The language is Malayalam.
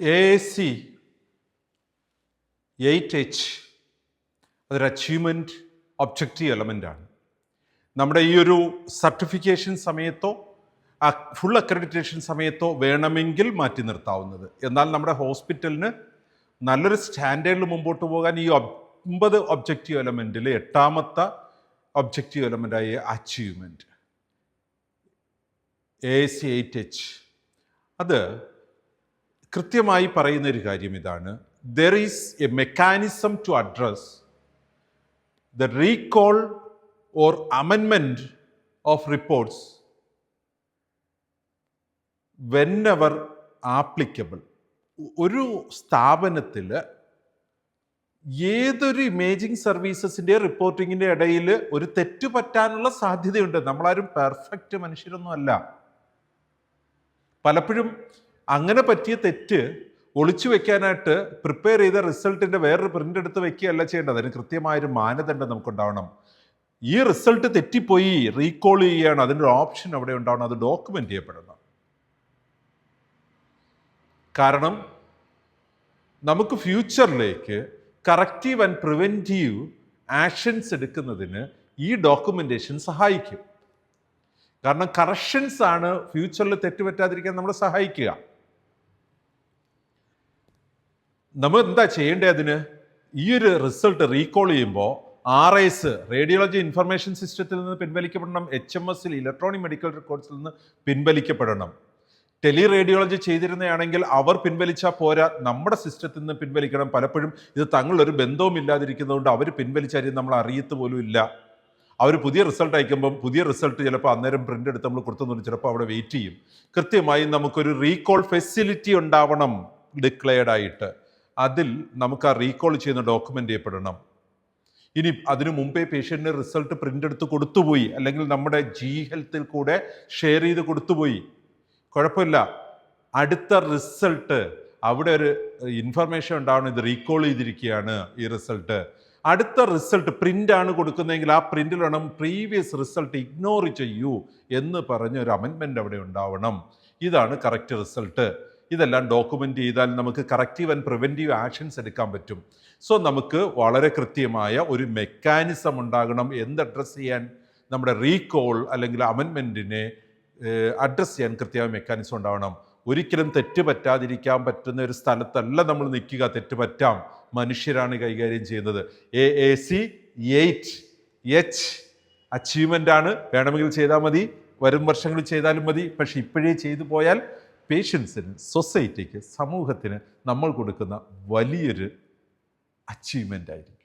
AAC 8H അതൊരു അച്ചീവ്മെൻറ്റ് ഒബ്ജക്റ്റീവ് എലമെൻ്റാണ്. നമ്മുടെ ഈ ഒരു സർട്ടിഫിക്കേഷൻ സമയത്തോ ഫുൾ അക്രഡിറ്റേഷൻ സമയത്തോ വേണമെങ്കിൽ മാറ്റി നിർത്താവുന്നത്. എന്നാൽ നമ്മുടെ ഹോസ്പിറ്റലിന് നല്ലൊരു സ്റ്റാൻഡേർഡിൽ മുമ്പോട്ട് പോകാൻ ഈ 9 ഒബ്ജക്റ്റീവ് എലമെൻറ്റിൽ 8ാമത്തെ ഒബ്ജക്റ്റീവ് എലമെൻ്റായ അച്ചീവ്മെൻറ്റ് AAC 8H അത് കൃത്യമായി പറയുന്നൊരു കാര്യം ഇതാണ്: there is a mechanism to address the recall or amendment of reports whenever applicable. ഒരു സ്ഥാപനത്തിൽ ഏതൊരു ഇമേജിംഗ് സർവീസസിൻ്റെ റിപ്പോർട്ടിങ്ങിൻ്റെ ഇടയിൽ ഒരു തെറ്റ് പറ്റാനുള്ള സാധ്യതയുണ്ട്. നമ്മളാരും പെർഫെക്റ്റ് മനുഷ്യരൊന്നും അല്ല. പലപ്പോഴും അങ്ങനെ പറ്റിയ തെറ്റ് ഒളിച്ചു വെക്കാനായിട്ട് പ്രിപ്പയർ ചെയ്ത റിസൾട്ടിൻ്റെ വേറൊരു പ്രിൻ്റ് എടുത്ത് വെക്കുകയല്ല ചെയ്യേണ്ടത്. അതിന് കൃത്യമായൊരു മാനദണ്ഡം നമുക്കുണ്ടാവണം. ഈ റിസൾട്ട് തെറ്റിപ്പോയി, റീകോൾ ചെയ്യുകയാണ്, അതിൻ്റെ ഒരു ഓപ്ഷൻ അവിടെ ഉണ്ടാവണം. അത് ഡോക്യുമെൻ്റ് ചെയ്യപ്പെടണം. കാരണം നമുക്ക് ഫ്യൂച്ചറിലേക്ക് കറക്റ്റീവ് ആൻഡ് പ്രിവെൻറ്റീവ് ആക്ഷൻസ് എടുക്കുന്നതിന് ഈ ഡോക്യുമെൻറ്റേഷൻ സഹായിക്കും. കാരണം കറക്ഷൻസ് ആണ് ഫ്യൂച്ചറിൽ തെറ്റുപറ്റാതിരിക്കാൻ നമ്മളെ സഹായിക്കുക. നമ്മൾ എന്താ ചെയ്യേണ്ടത്? അതിന് ഈ ഒരു റിസൾട്ട് റീകോൾ ചെയ്യുമ്പോൾ RIS റേഡിയോളജി ഇൻഫർമേഷൻ സിസ്റ്റത്തിൽ നിന്ന് പിൻവലിക്കപ്പെടണം. HMS ഇലക്ട്രോണിക് മെഡിക്കൽ റെക്കോർഡ്സിൽ നിന്ന് പിൻവലിക്കപ്പെടണം. ടെലി റേഡിയോളജി ചെയ്തിരുന്നതാണെങ്കിൽ അവർ പിൻവലിച്ചാൽ പോരാ, നമ്മുടെ സിസ്റ്റത്തിൽ നിന്ന് പിൻവലിക്കണം. പലപ്പോഴും ഇത് തങ്ങളൊരു ബന്ധവും ഇല്ലാതിരിക്കുന്നതുകൊണ്ട് അവർ പിൻവലിച്ചാൽ നമ്മൾ അറിയത്ത് പോലും ഇല്ല. അവർ പുതിയ റിസൾട്ട് അയക്കുമ്പം പുതിയ റിസൾട്ട് ചിലപ്പോൾ അന്നേരം പ്രിൻ്റ് എടുത്ത് നമ്മൾ കൊടുത്തു, ചിലപ്പോൾ അവിടെ വെയിറ്റ് ചെയ്യും. കൃത്യമായി നമുക്കൊരു റീകോൾ ഫെസിലിറ്റി ഉണ്ടാവണം ഡിക്ലെയർഡ് ആയിട്ട്. അതിൽ നമുക്ക് ആ റീകോൾ ചെയ്യുന്ന ഡോക്യുമെൻ്റ് ചെയ്യപ്പെടണം. ഇനി അതിനു മുമ്പേ പേഷ്യൻറ്റിന് റിസൾട്ട് പ്രിൻ്റ് എടുത്ത് കൊടുത്തുപോയി, അല്ലെങ്കിൽ നമ്മുടെ ഹെൽത്തിൽ കൂടെ ഷെയർ ചെയ്ത് കൊടുത്തുപോയി, കുഴപ്പമില്ല. അടുത്ത റിസൾട്ട് അവിടെ ഒരു ഇൻഫർമേഷൻ ഉണ്ടാവണം, ഇത് റീകോൾ ചെയ്തിരിക്കുകയാണ് ഈ റിസൾട്ട്. അടുത്ത റിസൾട്ട് പ്രിൻ്റാണ് കൊടുക്കുന്നതെങ്കിൽ ആ പ്രിൻ്റിൽ വേണം പ്രീവിയസ് റിസൾട്ട് ഇഗ്നോർ ചെയ്യൂ എന്ന് പറഞ്ഞൊരു അമെൻമെൻ്റ് അവിടെ ഉണ്ടാവണം. ഇതാണ് കറക്റ്റ് റിസൾട്ട്. ഇതെല്ലാം ഡോക്യുമെൻ്റ് ചെയ്താൽ നമുക്ക് കറക്റ്റീവ് ആൻഡ് പ്രിവെൻറ്റീവ് ആക്ഷൻസ് എടുക്കാൻ പറ്റും. സോ നമുക്ക് വളരെ കൃത്യമായ ഒരു മെക്കാനിസം ഉണ്ടാകണം. എന്ത് അഡ്രസ്സ് ചെയ്യാൻ, നമ്മുടെ റീകോൾ അല്ലെങ്കിൽ അമെൻമെൻറ്റിനെ അഡ്രസ്സ് ചെയ്യാൻ കൃത്യമായ മെക്കാനിസം ഉണ്ടാവണം. ഒരിക്കലും തെറ്റ് പറ്റാതിരിക്കാൻ പറ്റുന്ന ഒരു സ്ഥലത്തല്ല നമ്മൾ നിൽക്കുക. തെറ്റ് പറ്റാം, മനുഷ്യരാണ് കൈകാര്യം ചെയ്യുന്നത്. AAC 8H അച്ചീവ്മെൻ്റ് ആണ്. വേണമെങ്കിൽ ചെയ്താൽ മതി, വരും വർഷങ്ങളിൽ ചെയ്താലും മതി. പക്ഷെ ഇപ്പോഴേ ചെയ്തു പോയാൽ പേഷ്യൻസിന്, സൊസൈറ്റിക്ക്, സമൂഹത്തിന് നമ്മൾ കൊടുക്കുന്ന വലിയൊരു അച്ചീവ്മെൻ്റ് ആയിരിക്കും.